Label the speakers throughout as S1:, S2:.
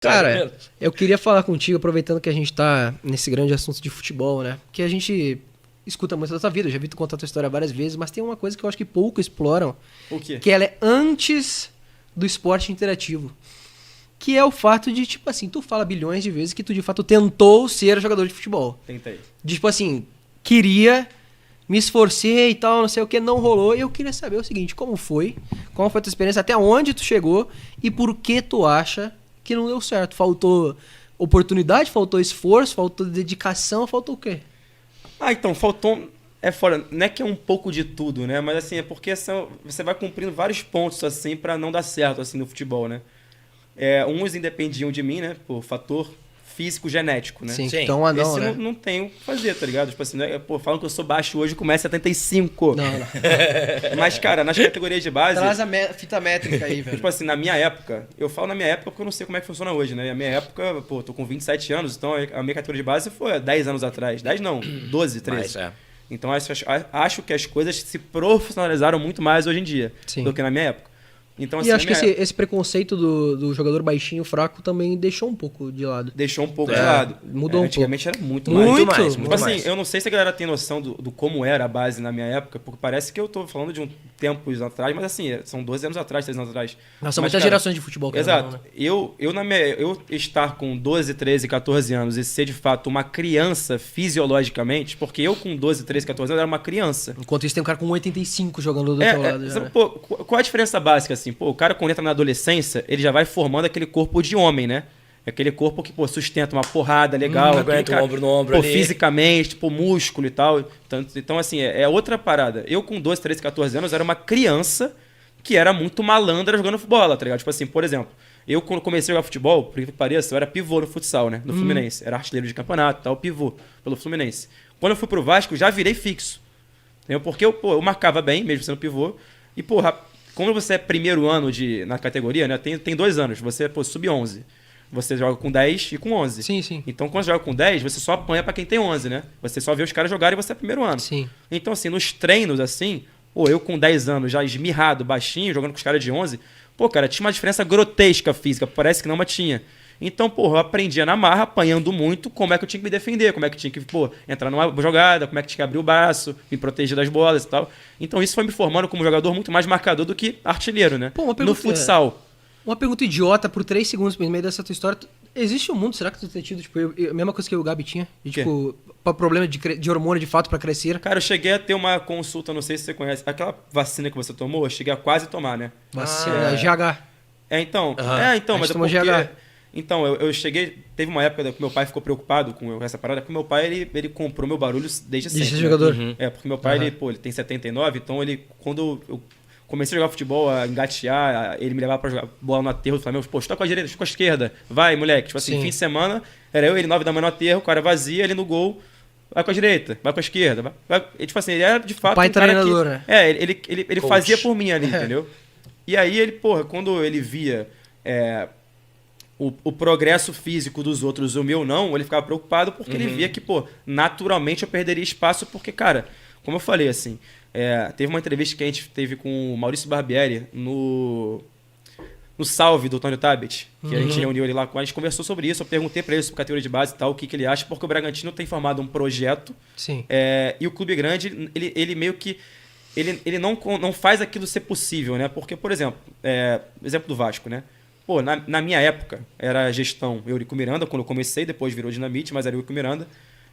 S1: Cara, eu queria falar contigo, aproveitando que a gente tá nesse grande assunto de futebol, né? Que a gente escuta muito da tua vida, eu já vi tu contar a tua história várias vezes, mas tem uma coisa que eu acho que pouco exploram,
S2: O quê?
S1: que ela é antes do esporte interativo. Que é o fato de, tipo assim, tu fala bilhões de vezes que tu de fato tentou ser jogador de futebol.
S2: Tentei.
S1: De, tipo assim, queria, me esforcei e tal, não sei o que, não rolou. E eu queria saber o seguinte, como foi? Qual foi a tua experiência? Até onde tu chegou? E por que tu acha que não deu certo? Faltou oportunidade? Faltou esforço? Faltou dedicação? Faltou o quê?
S2: Então, faltou... É fora, não é que é um pouco de tudo, né? Mas assim, é porque você vai cumprindo vários pontos, assim, pra não dar certo, assim, no futebol, né? Uns independiam de mim, né? Por fator físico genético, né?
S1: Sim,
S3: Sim.
S1: então anão,
S2: Esse
S1: né?
S2: não tem o que fazer, tá ligado? Tipo assim, né? Falam que eu sou baixo hoje com 1,75 m.
S1: Não.
S2: Mas, cara, nas categorias de base...
S1: Traz a fita métrica aí, velho.
S2: Tipo assim, na minha época, eu falo na minha época porque eu não sei como é que funciona hoje, né? Na minha época, tô com 27 anos, então a minha categoria de base foi há 10 anos atrás. 10 não, 12, 13.
S3: Mas,
S2: Então acho que as coisas se profissionalizaram muito mais hoje em dia
S1: Sim.
S2: do que na minha época. Então, assim,
S1: E acho que
S2: na minha
S1: esse preconceito do jogador baixinho, fraco, também deixou um pouco de lado.
S2: deixou um pouco de lado.
S1: Mudou um
S2: Antigamente era muito
S1: Muito
S2: mais.
S1: mais,
S2: Tipo
S3: muito
S2: assim,
S3: mais.
S2: eu não sei se a galera tem noção do como era a base na minha época, porque parece que eu tô falando de um tempos atrás, mas assim, são 12 anos atrás, 13 anos atrás.
S1: Nós somos
S2: Mas,
S1: muitas
S2: cara,
S1: gerações de futebol. querendo ou
S2: Exato.
S1: não, né?
S2: Eu estar com 12, 13, 14 anos e ser de fato uma criança fisiologicamente, porque eu com 12, 13, 14 anos era uma criança.
S1: Enquanto isso tem um cara com 1,85 jogando do teu lado. Já, né?
S2: Pô, qual a diferença básica, assim? Pô, o cara quando entra na adolescência, ele já vai formando aquele corpo de homem, né? Aquele corpo que, pô, sustenta uma porrada legal. aquele
S3: aguenta um ombro no ombro
S2: pô,
S3: ali.
S2: fisicamente, tipo, músculo e tal. Então assim, é outra parada. Eu com 12, 13, 14 anos era uma criança que era muito malandra jogando bola, tá ligado? Tipo assim, por exemplo, eu quando comecei a jogar futebol, por que pareça, eu era pivô no futsal, né? No Fluminense. Era artilheiro de campeonato, tal, pivô pelo Fluminense. Quando eu fui pro Vasco, já virei fixo. Entendeu? Porque eu marcava bem, mesmo sendo pivô. E, porra, como você é primeiro ano na categoria, né? Tem 2 anos. Você é, sub-11. Você joga com 10 e com 11.
S1: Sim, sim.
S2: Então, quando você joga com 10, você só apanha pra quem tem 11, né? Você só vê os caras jogarem e você é primeiro ano.
S1: Sim.
S2: Então, assim, nos treinos, assim, eu com 10 anos já esmirrado, baixinho, jogando com os caras de 11, cara, tinha uma diferença grotesca física, parece que não, mas tinha. Então, eu aprendia na marra, apanhando muito, como é que eu tinha que me defender, como é que tinha que, entrar numa jogada, como é que tinha que abrir o braço, me proteger das bolas e tal. Então, isso foi me formando como jogador muito mais marcador do que artilheiro, né?
S1: Pô, uma
S2: No
S1: pergunta-
S2: futsal.
S1: Uma pergunta idiota por 3 segundos no meio dessa tua história. Existe um mundo, será que tu tem tido, tipo, a mesma coisa que o Gabi tinha? De,
S2: Quê?
S1: tipo, problema de hormônio de fato pra crescer?
S2: Cara, eu cheguei a ter uma consulta, não sei se você conhece, aquela vacina que você tomou, eu cheguei a quase tomar, né?
S1: Vacina, GH.
S2: Então,
S3: Aham.
S2: mas é
S1: tomou
S2: porque...
S1: GH.
S2: Então, eu cheguei... Teve uma época que meu pai ficou preocupado com essa parada, porque meu pai, ele comprou meu barulho desde sempre.
S1: Desde
S2: né?
S1: jogador.
S2: Porque meu pai, ele tem 79, então quando eu comecei a jogar futebol, a engatear, ele me levava pra jogar bola no aterro do Flamengo, chuta com a direita, chuta com a esquerda, vai, moleque. Tipo assim,
S1: Sim.
S2: fim de semana, era eu, ele 9 da manhã no aterro, o cara vazia, ele no gol, vai com a direita, vai com a esquerda. E, tipo assim, ele era de fato
S1: Pai
S2: um cara
S1: treinador,
S2: que...
S1: né?
S2: Ele
S3: Coach.
S2: fazia por mim ali, entendeu? E aí ele, quando ele via o progresso físico dos outros, o meu não, ele ficava preocupado porque ele via que, naturalmente eu perderia espaço porque, cara, como eu falei, assim, teve uma entrevista que a gente teve com o Maurício Barbieri no Salve do Tony Tabet, que a gente reuniu ele lá, a gente conversou sobre isso, eu perguntei pra ele sobre categoria de base e tal, o que ele acha, porque o Bragantino tem formado um projeto
S1: Sim.
S2: e o Clube Grande, ele meio que ele não faz aquilo ser possível, né? Porque, por exemplo, exemplo do Vasco, né? Na minha época, era a gestão Eurico Miranda, quando eu comecei, depois virou Dinamite, mas era Eurico Miranda.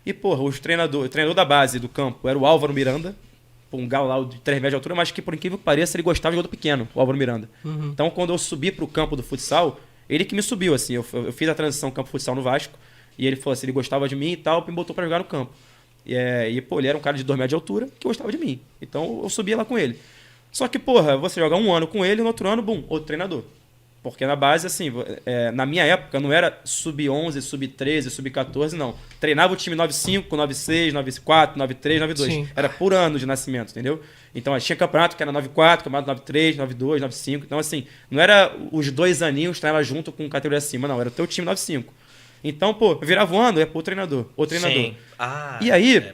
S2: E, o treinador da base do campo era o Álvaro Miranda, um galo lá de 3 metros de altura, mas que, por incrível que pareça, ele gostava de jogador pequeno, o Álvaro Miranda. Então, quando eu subi pro campo do futsal, ele que me subiu, assim. Eu fiz a transição campo-futsal no Vasco, e ele falou assim, ele gostava de mim e tal, me botou pra jogar no campo. Ele era um cara de 2 metros de altura que gostava de mim. Então, eu subia lá com ele. Só que, você joga um ano com ele, no outro ano, outro treinador. Porque na base, assim, na minha época, não era sub-11, sub-13, sub-14, não. Treinava o time 9-5, 9-6, 9-4, 9-3, 9-2.
S1: Sim.
S2: Era por ano de nascimento, entendeu? Então, tinha campeonato que era 9-4, campeonato 9-3, 9-2, 9-5. Então, assim, não era os 2 aninhos treinava junto com categoria acima, não. Era o teu time 9-5. Então, virava um ano, ia pro treinador. O treinador.
S3: Sim.
S2: E aí,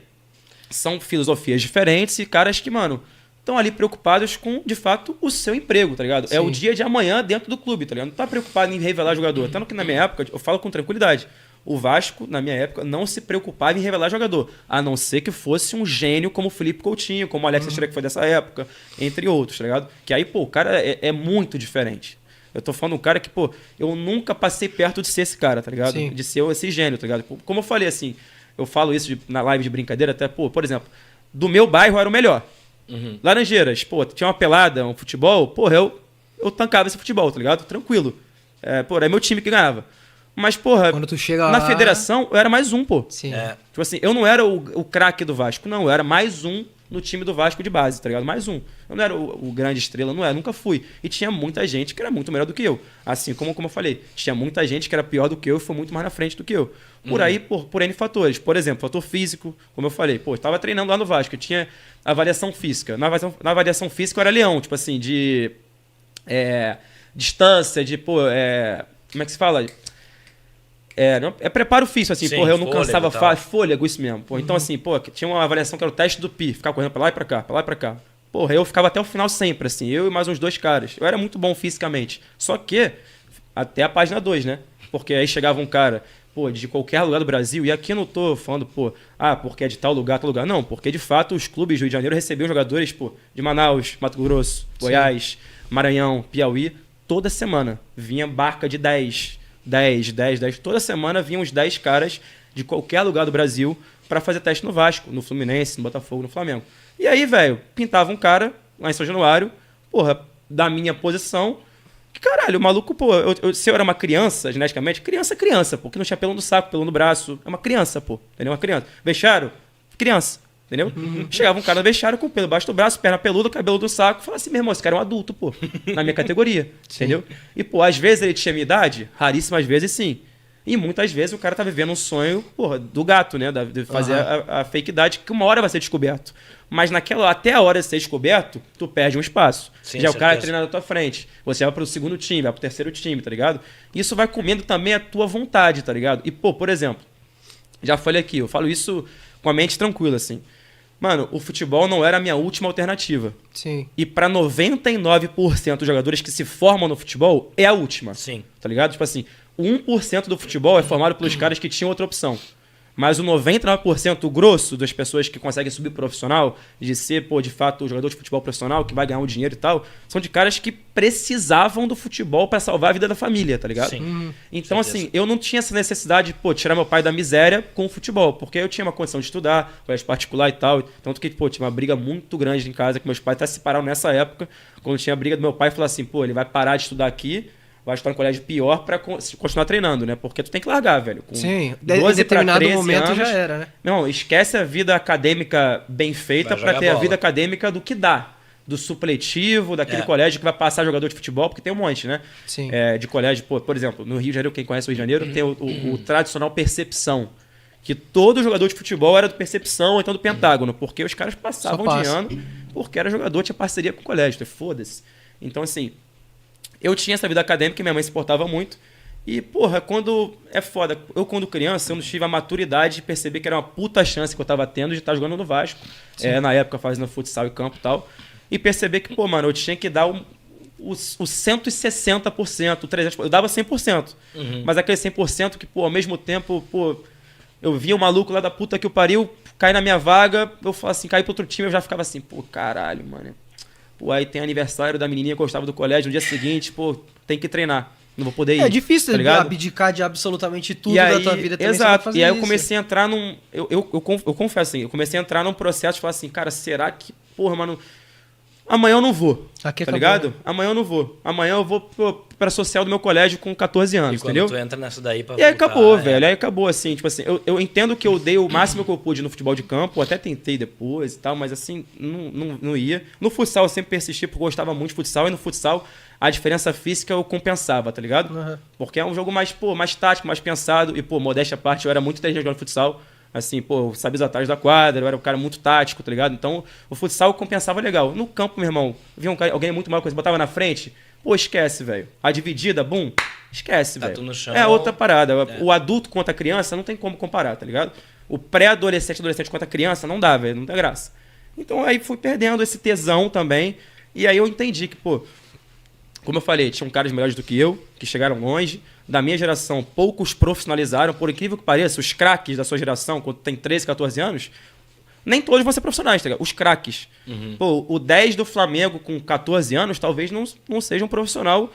S2: são filosofias diferentes e caras que, mano, estão ali preocupados com, de fato, o seu emprego, tá ligado?
S1: Sim.
S2: É o dia de amanhã dentro do clube, tá ligado? Não tá preocupado em revelar jogador. Tanto que na minha época, eu falo com tranquilidade, o Vasco, na minha época, não se preocupava em revelar jogador, a não ser que fosse um gênio como o Felipe Coutinho, como o Alex Teixeira, que foi dessa época, entre outros, tá ligado? Que aí, pô, o cara é muito diferente. Eu tô falando de um cara que, pô, eu nunca passei perto de ser esse cara, tá ligado?
S1: Sim.
S2: De ser esse gênio, tá ligado? Como eu falei, assim, eu falo isso na live de brincadeira, até, pô, por exemplo, do meu bairro era o melhor. Laranjeiras, pô, tinha uma pelada, um futebol, porra, eu tancava esse futebol, tá ligado? Tranquilo. Pô, era meu time que ganhava. Mas, porra,
S1: Quando tu chega
S2: na
S1: lá...
S2: federação, eu era mais um, pô.
S1: Sim.
S2: Tipo assim, eu não era o craque do Vasco, não. Eu era mais um no time do Vasco de base, tá ligado? Mais um. Eu não era o grande estrela, não era, nunca fui. E tinha muita gente que era muito melhor do que eu. Assim como eu falei, tinha muita gente que era pior do que eu e foi muito mais na frente do que eu. Por aí, por N fatores. Por exemplo, fator físico, como eu falei. Pô, eu tava treinando lá no Vasco, eu tinha avaliação física. Na avaliação física eu era leão, tipo assim, de distância, de, pô, como é que se fala? É preparo físico, assim,
S3: Sim,
S2: porra, eu não
S3: fôlego
S2: cansava
S3: e tal.
S2: fácil, fôlego, isso mesmo. Pô, então, assim, pô, tinha uma avaliação que era o teste do Pi, ficar correndo pra lá e pra cá, pra lá e pra cá. Porra, eu ficava até o final sempre, assim, eu e mais uns 2 caras. Eu era muito bom fisicamente. Só que, até a página 2, né? Porque aí chegava um cara, pô, de qualquer lugar do Brasil, e aqui eu não tô falando, pô, porque é de tal lugar, tal lugar. Não, porque de fato os clubes do Rio de Janeiro recebiam jogadores, pô, de Manaus, Mato Grosso, Goiás, Maranhão, Piauí, toda semana. Vinha barca de 10. Toda semana vinham uns 10 caras de qualquer lugar do Brasil pra fazer teste no Vasco, no Fluminense, no Botafogo, no Flamengo. E aí, velho, pintava um cara lá em São Januário, porra, da minha posição. Que caralho, o maluco, pô, se eu era uma criança, geneticamente, criança, pô, que não tinha pelo no saco, pelo no braço. É uma criança, pô, entendeu? Uma criança. Vestiário, criança. Entendeu? Chegava um cara no vestiário com pelo embaixo do braço, perna peluda, cabelo do saco, falava assim, meu irmão, esse cara é um adulto, pô, na minha categoria, entendeu? E, pô, às vezes ele tinha minha idade, raríssimas vezes sim. E muitas vezes o cara tá vivendo um sonho, porra, do gato, né? De fazer a fake idade, que uma hora vai ser descoberto. Mas até a hora de ser descoberto, tu perde um espaço.
S3: Sim,
S2: já o cara é
S3: certeza.
S2: treinado na tua frente. Você vai pro segundo time, vai pro terceiro time, tá ligado? Isso vai comendo também a tua vontade, tá ligado? E, pô, por exemplo, já falei aqui, eu falo isso com a mente tranquila, assim. Mano, o futebol não era a minha última alternativa.
S1: Sim.
S2: E pra 99% dos jogadores que se formam no futebol, é a última.
S3: Sim.
S2: Tá ligado? Tipo assim, o 1% do futebol é formado pelos caras que tinham outra opção. Mas o 99%, o grosso das pessoas que conseguem subir profissional, de ser, pô, de fato, o jogador de futebol profissional, que vai ganhar um dinheiro e tal, são de caras que precisavam do futebol pra salvar a vida da família, tá ligado?
S3: Sim.
S2: Então,
S3: Certeza.
S2: assim, eu não tinha essa necessidade de, pô, tirar meu pai da miséria com o futebol, porque eu tinha uma condição de estudar, colégio particular e tal. Tanto que, pô, tinha uma briga muito grande em casa, que meus pais até se separaram nessa época, quando tinha a briga do meu pai, falou assim, pô, ele vai parar de estudar aqui, vai estudar em colégio pior pra continuar treinando, né? Porque tu tem que largar, velho. Com
S1: Sim, em
S2: 12 pra
S1: determinado
S2: 13
S1: momento
S2: anos,
S1: já era, né?
S2: Meu irmão, esquece a vida acadêmica bem feita
S3: Vai
S2: pra
S3: jogar
S2: ter a
S3: bola.
S2: vida acadêmica do que dá. Do supletivo, daquele colégio que vai passar jogador de futebol, porque tem um monte, né?
S1: Sim.
S2: De colégio, pô, por exemplo, no Rio de Janeiro, quem conhece o Rio de Janeiro, tem o tradicional Percepção. Que todo jogador de futebol era do Percepção ou então do Pentágono, porque os caras passavam
S1: Só
S2: de
S1: passa.
S2: ano porque era jogador, tinha parceria com o colégio, então, foda-se. Então, assim, eu tinha essa vida acadêmica e minha mãe se importava muito. E, porra, quando... É foda. Eu, quando criança, eu não tive a maturidade de perceber que era uma puta chance que eu tava tendo de estar jogando no Vasco. Na época, fazendo futsal e campo e tal. E perceber que, pô, mano, eu tinha que dar o 160%, o 300%. Eu dava 100%. Mas aquele 100% que, pô, ao mesmo tempo, pô... Eu via o maluco lá da puta que o pariu cair na minha vaga. Eu falava assim, cair pro outro time, eu já ficava assim, pô, caralho, mano. Pô, aí tem aniversário da menininha que eu gostava do colégio no dia seguinte, pô, tem que treinar. Não vou poder ir.
S1: É difícil
S2: tá ligado?
S1: abdicar de absolutamente tudo
S2: E
S1: da
S2: aí,
S1: tua vida também.
S2: exato.
S1: Fazer
S2: E aí eu
S1: isso.
S2: comecei a entrar num... Eu confesso assim, eu comecei a entrar num processo de falar assim, cara, será que... Porra, mano... Amanhã eu não vou,
S1: Aqui
S2: tá
S1: acabou,
S2: ligado?
S1: né?
S2: Amanhã eu não vou. Amanhã eu vou pra social do meu colégio com 14
S3: E
S2: anos,
S3: quando
S2: entendeu?
S3: tu entra nessa daí pra
S2: E aí
S3: voltar,
S2: acabou, velho. Aí acabou, assim. Tipo assim, eu entendo que eu dei o máximo que eu pude no futebol de campo. Até tentei depois e tal, mas assim, não ia. No futsal eu sempre persisti porque eu gostava muito de futsal. E no futsal, a diferença física eu compensava, tá ligado?
S1: Uhum.
S2: Porque é um jogo mais, pô, mais tático, mais pensado. E, pô, modéstia à parte, eu era muito inteligente jogando futsal. Assim, pô, eu sabia os atalhos da quadra, eu era um cara muito tático, tá ligado? Então, o futsal compensava legal. No campo, meu irmão, via alguém muito mal, coisa, botava na frente, pô, esquece, velho. A dividida, bum, esquece,
S3: Tá
S2: velho.
S3: tudo no chão.
S2: É outra parada. O adulto contra a criança não tem como comparar, tá ligado? O pré-adolescente, adolescente contra a criança não dá, velho, não tem graça. Então aí fui perdendo esse tesão também. E aí eu entendi que, pô, como eu falei, tinham caras melhores do que eu, que chegaram longe. Da minha geração, poucos profissionalizaram. Por incrível que pareça, os craques da sua geração, quando tem 13, 14 anos, nem todos vão ser profissionais, tá ligado? Os craques. Pô, o 10 do Flamengo com 14 anos talvez não seja um profissional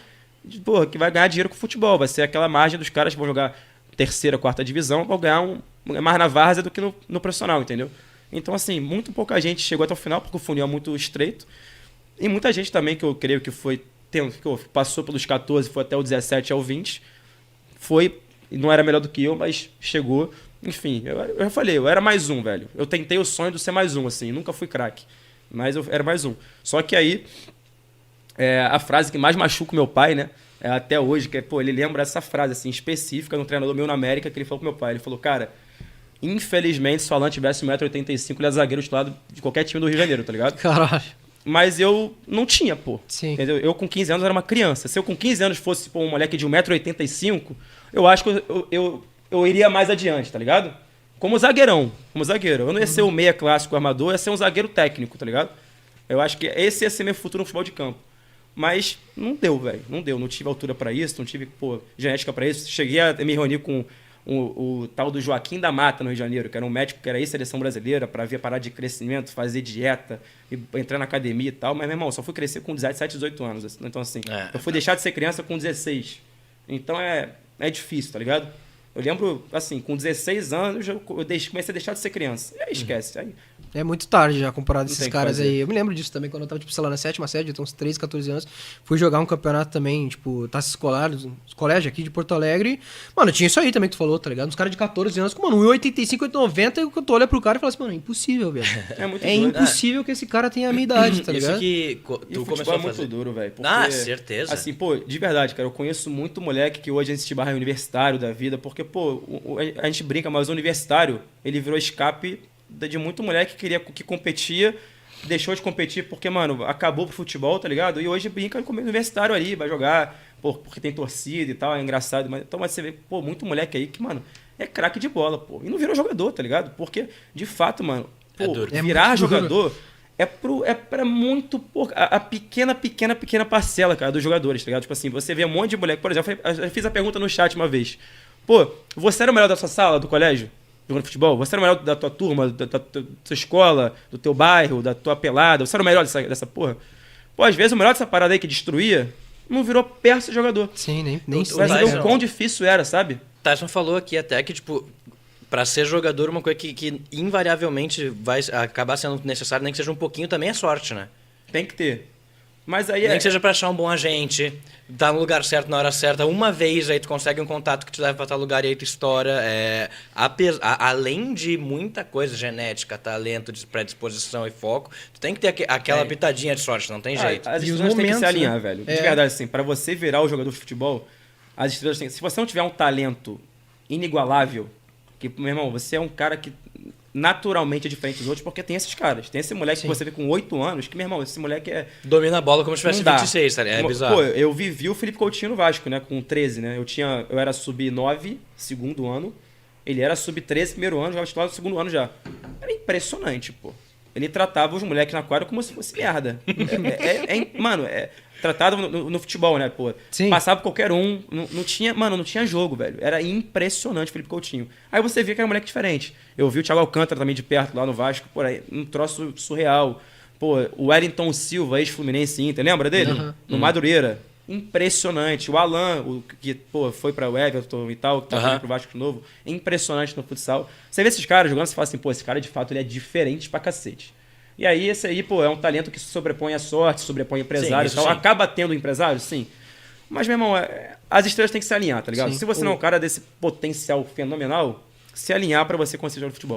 S2: que vai ganhar dinheiro com futebol. Vai ser aquela margem dos caras que vão jogar terceira, quarta divisão, vão ganhar mais na várzea do que no profissional, entendeu? Então, assim, muito pouca gente chegou até o final, porque o funil é muito estreito. E muita gente também, que eu creio que passou pelos 14, foi até o 17 ao 20, não era melhor do que eu, mas chegou. Enfim, eu já falei, eu era mais um, velho. Eu tentei o sonho de ser mais um, assim, nunca fui craque, mas eu era mais um. Só que aí, a frase que mais machuca o meu pai, né, até hoje, que ele lembra essa frase, assim, específica, de um treinador meu na América, que ele falou pro meu pai, ele falou, cara, infelizmente, se o Alan tivesse 1,85 m, ele é zagueiro titular de qualquer time do Rio de Janeiro, tá ligado?
S1: Caralho.
S2: Mas eu não tinha, pô.
S1: Sim.
S2: Entendeu? Eu com 15 anos era uma criança. Se eu com 15 anos fosse um moleque de 1,85 m, eu acho que eu iria mais adiante, tá ligado? Como zagueirão. Eu não ia ser o meia clássico armador, ia ser um zagueiro técnico, tá ligado? Eu acho que esse ia ser meu futuro no futebol de campo. Mas não deu, velho. Não deu. Não tive altura pra isso, não tive, genética pra isso. Cheguei a me reunir com o tal do Joaquim da Mata no Rio de Janeiro, que era um médico que era ex-seleção brasileira, para ver parar de crescimento, fazer dieta, entrar na academia e tal. Mas, meu irmão, só fui crescer com 17, 18 anos. Então, assim, eu fui deixar de ser criança com 16. Então, é difícil, tá ligado? Eu lembro, assim, com 16 anos, eu comecei a deixar de ser criança. E aí esquece. Aí
S1: É muito tarde já comparado a esses
S2: tem que
S1: caras
S2: fazer.
S1: aí. Eu me lembro disso também, quando eu tava, tipo, sei lá, na sétima série, então uns 13, 14 anos. Fui jogar um campeonato também, tipo, taça escolar, colégio aqui de Porto Alegre. Mano, tinha isso aí também que tu falou, tá ligado? Uns caras de 14 anos com, mano, 1,85, 1,90, e tu olha pro cara e fala assim, mano, é impossível, velho.
S2: é muito
S1: É
S2: doido.
S1: impossível que esse cara tenha a minha idade, tá ligado?
S3: Isso que
S2: E
S3: tu
S2: o futebol
S3: começou a
S2: é muito
S3: fazer.
S2: duro, velho. porque,
S3: Ah, certeza.
S2: Assim, pô, de verdade, cara, eu conheço muito moleque que hoje a gente barra universitário da vida, porque, pô, a gente brinca, mas o universitário, ele virou escape de muito moleque que competia, deixou de competir porque, mano, acabou pro futebol, tá ligado? E hoje brinca como universitário ali, vai jogar, pô, porque tem torcida e tal, é engraçado. Então você vê, pô, muito moleque aí que, mano, é craque de bola, pô. E não virou jogador, tá ligado? Porque, de fato, mano, pô,
S3: É duro.
S2: virar
S1: muito duro.
S2: jogador é pra muito pouco. A pequena parcela, cara, dos jogadores, tá ligado? Tipo assim, você vê um monte de moleque. Por exemplo, eu fiz a pergunta no chat uma vez. Pô, você era o melhor da sua sala, do colégio? Jogando futebol? Você era o melhor da tua turma, da tua escola, do teu bairro, da tua pelada? Você era o melhor dessa porra? Pô, às vezes o melhor dessa parada aí que destruía não virou perto de jogador.
S1: Sim, nem
S3: O
S2: Mas
S3: Tyson-
S2: o quão difícil era, sabe?
S3: Tyson falou aqui até que, tipo, pra ser jogador, uma coisa que invariavelmente vai acabar sendo necessário, nem que seja um pouquinho, também é sorte, né?
S2: Tem que ter. Mas aí
S3: Nem que seja pra achar um bom agente, tá no lugar certo na hora certa. Uma vez aí tu consegue um contato que te leva pra tal lugar e aí tu estoura. Além de muita coisa, genética, talento, predisposição e foco, tu tem que ter aquela pitadinha de sorte, não tem jeito.
S2: As
S1: E os
S2: estrelas têm que se
S1: momentos,
S2: alinhar,
S1: né?
S2: velho. De
S1: É.
S2: verdade, assim, pra você virar o jogador de futebol, as estrelas têm. Se você não tiver um talento inigualável, que, meu irmão, você é um cara que naturalmente é diferente dos outros, porque tem esses caras. Tem esse moleque
S1: Sim.
S2: que você vê com 8 anos, que, meu irmão, esse moleque é.
S3: Domina a bola como se tivesse
S2: Não dá.
S3: 26, tá? É
S2: Pô,
S3: bizarro.
S2: eu vivi o Felipe Coutinho no Vasco, né? Com 13, né? Eu era sub-9, segundo ano. Ele era sub-13, primeiro ano, jogava titular no segundo ano já. Era impressionante, pô. Ele tratava os moleques na quadra como se fosse merda. Mano, tratado no futebol, né, pô?
S1: Sim.
S2: Passava qualquer um, não tinha jogo, velho. Era impressionante o Felipe Coutinho. Aí você via que era um moleque diferente. Eu vi o Thiago Alcântara também de perto lá no Vasco, por aí, um troço surreal. Pô, o Wellington Silva, ex-Fluminense Inter, lembra dele? No Madureira. Impressionante. O Alan, que pô, foi pra o Everton e tal, que tá vindo pro Vasco de novo. Impressionante no futsal. Você vê esses caras jogando, você fala assim, pô, esse cara de fato ele é diferente pra cacete. E aí, esse aí, pô, é um talento que se sobrepõe à sorte, sobrepõe ao empresário
S3: Sim,
S2: e tal.
S3: isso sim.
S2: Acaba tendo um empresário, sim. Mas, meu irmão, as estrelas têm que se alinhar, tá ligado?
S1: Sim.
S2: Se você não é um cara desse potencial fenomenal, se alinhar pra você conseguir jogar no futebol.